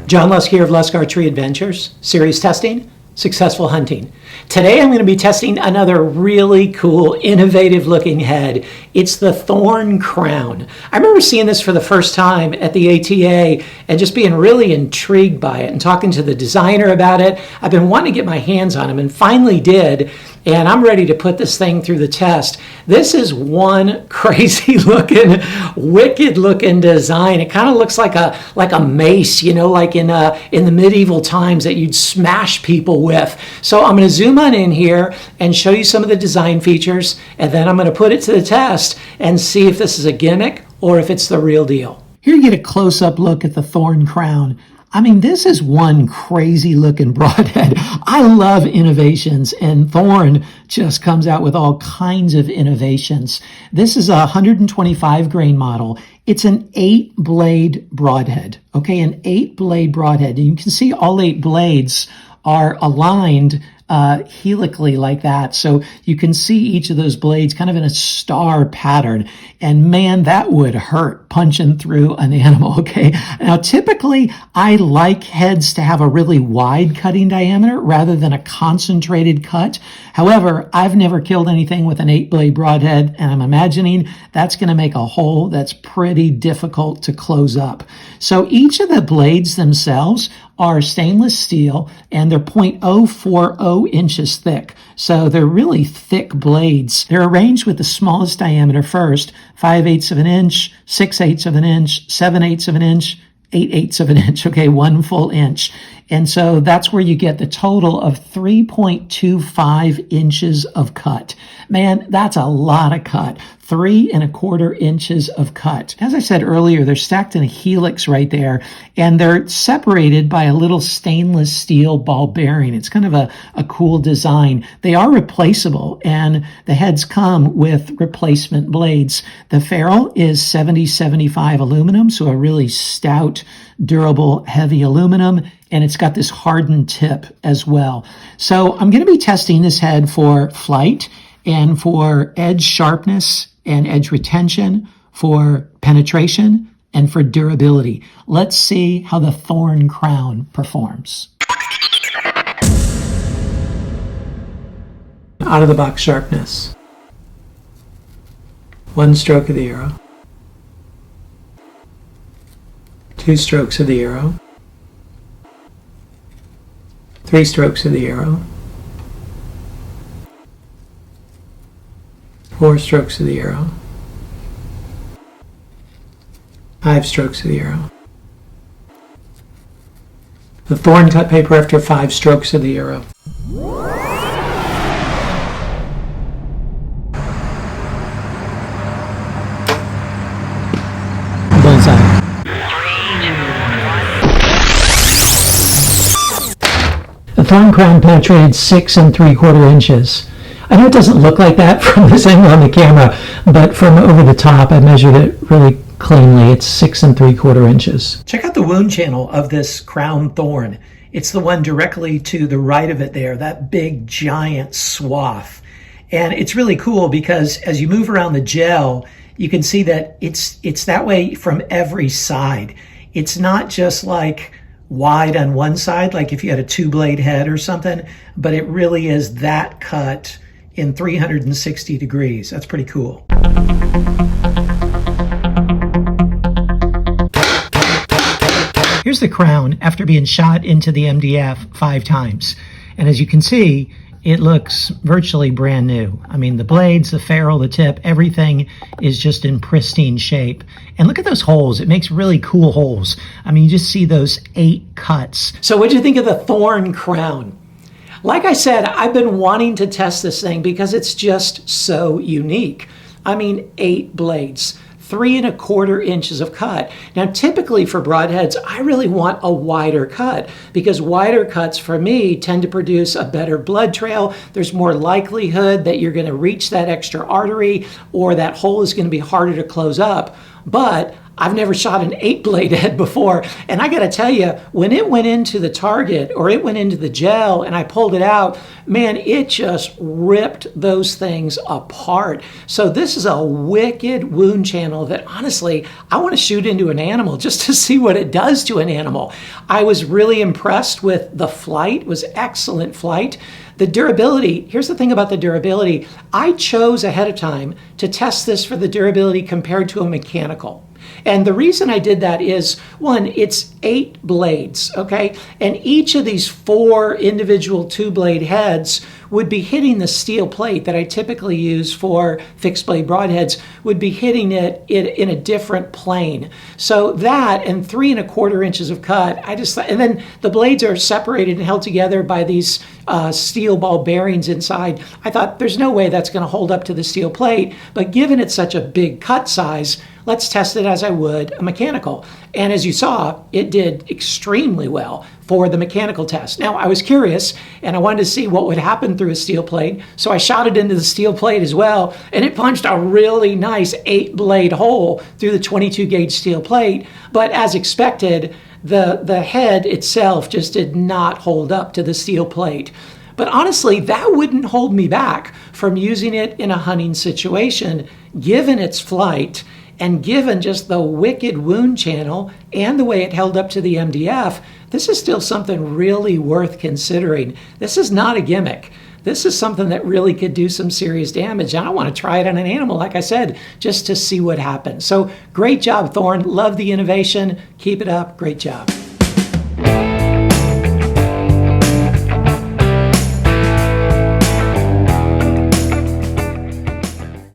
John Lusk here of Lusk Archery Adventures. Serious testing, successful hunting. Today I'm going to be testing another really cool, innovative looking head. It's the Thorn Crown. I remember seeing this for the first time at the ATA and just being really intrigued by it and talking to the designer about it. I've been wanting to get my hands on him and finally did. And I'm ready to put this thing through the test. This is one crazy looking, wicked looking design. It kind of looks like a mace, you know, like in the medieval times that you'd smash people with. So I'm going to zoom on in here and show you some of the design features, and then I'm going to put it to the test and see if this is a gimmick or if it's the real deal. Here you get a close-up look at the Thorn Crown. I mean, this is one crazy looking broadhead. I love innovations, and Thorn just comes out with all kinds of innovations. This is a 125 grain model. It's an 8-blade broadhead, okay, an 8-blade broadhead. And you can see all 8 blades are aligned helically like that. So you can see each of those blades kind of in a star pattern. And man, that would hurt punching through an animal, okay? Now, typically, I like heads to have a really wide cutting diameter rather than a concentrated cut. However, I've never killed anything with an 8-blade broadhead, and I'm imagining that's going to make a hole that's pretty difficult to close up. So each of the blades themselves are stainless steel, and they're 0.040 inches thick. So they're really thick blades. They're arranged with the smallest diameter first, 5/8 of an inch, 6/8 of an inch, 7/8 of an inch, 8/8 of an inch, okay, 1 full inch. And so that's where you get the total of 3.25 inches of cut. Man, that's a lot of cut. 3.25 inches of cut. As I said earlier, they're stacked in a helix right there, and they're separated by a little stainless steel ball bearing. It's kind of a cool design. They are replaceable, and the heads come with replacement blades. The ferrule is 70-75 aluminum, so a really stout, durable, heavy aluminum, and it's got this hardened tip as well. So I'm going to be testing this head for flight and for edge sharpness and edge retention, for penetration, and for durability. Let's see how the Thorn Crown performs. Out of the box sharpness. 1 stroke of the arrow. 2 strokes of the arrow. 3 strokes of the arrow. 4 strokes of the arrow. 5 strokes of the arrow. The thorn cut paper after 5 strokes of the arrow. Bullseye. The Thorn Crown penetrated 6 3/4 inches. I know it doesn't look like that from this angle on the camera, but from over the top, I measured it really cleanly. It's 6 3/4 inches. Check out the wound channel of this crown thorn. It's the one directly to the right of it there, that big giant swath. And it's really cool because as you move around the gel, you can see that it's that way from every side. It's not just like wide on one side, like if you had a 2-blade head or something, but it really is that cut in 360 degrees. That's pretty cool. Here's the crown after being shot into the MDF 5 times. And as you can see, it looks virtually brand new. I mean, the blades, the ferrule, the tip, everything is just in pristine shape. And look at those holes. It makes really cool holes. I mean, you just see those 8 cuts. So what'd you think of the Thorn Crown? Like I said, I've been wanting to test this thing because it's just so unique. I mean, 8 blades, 3.25 inches of cut. Now, typically for broadheads, I really want a wider cut because wider cuts for me tend to produce a better blood trail. There's more likelihood that you're going to reach that extra artery or that hole is going to be harder to close up. but I've never shot an 8-blade head before. And I got to tell you, when it went into the target or it went into the gel and I pulled it out, man, it just ripped those things apart. So this is a wicked wound channel that honestly, I want to shoot into an animal just to see what it does to an animal. I was really impressed with the flight. It was excellent flight. The durability, here's the thing about the durability. I chose ahead of time to test this for the durability compared to a mechanical. And the reason I did that is, one, it's 8 blades, okay? And each of these 4 individual 2-blade heads would be hitting the steel plate that I typically use for fixed blade broadheads, would be hitting it in a different plane. So that and 3 1/4 inches of cut, and then the blades are separated and held together by these steel ball bearings inside. I thought there's no way that's going to hold up to the steel plate, but given it's such a big cut size, let's test it as I would a mechanical. And as you saw, it did extremely well for the mechanical test. Now, I was curious and I wanted to see what would happen through a steel plate. So I shot it into the steel plate as well, and it punched a really nice 8-blade hole through the 22 gauge steel plate. But as expected, the head itself just did not hold up to the steel plate. But honestly, that wouldn't hold me back from using it in a hunting situation, given its flight and given just the wicked wound channel and the way it held up to the MDF. This is still something really worth considering. This is not a gimmick. This is something that really could do some serious damage. I don't want to try it on an animal, like I said, just to see what happens. So great job, Thorn. Love the innovation. Keep it up. Great job.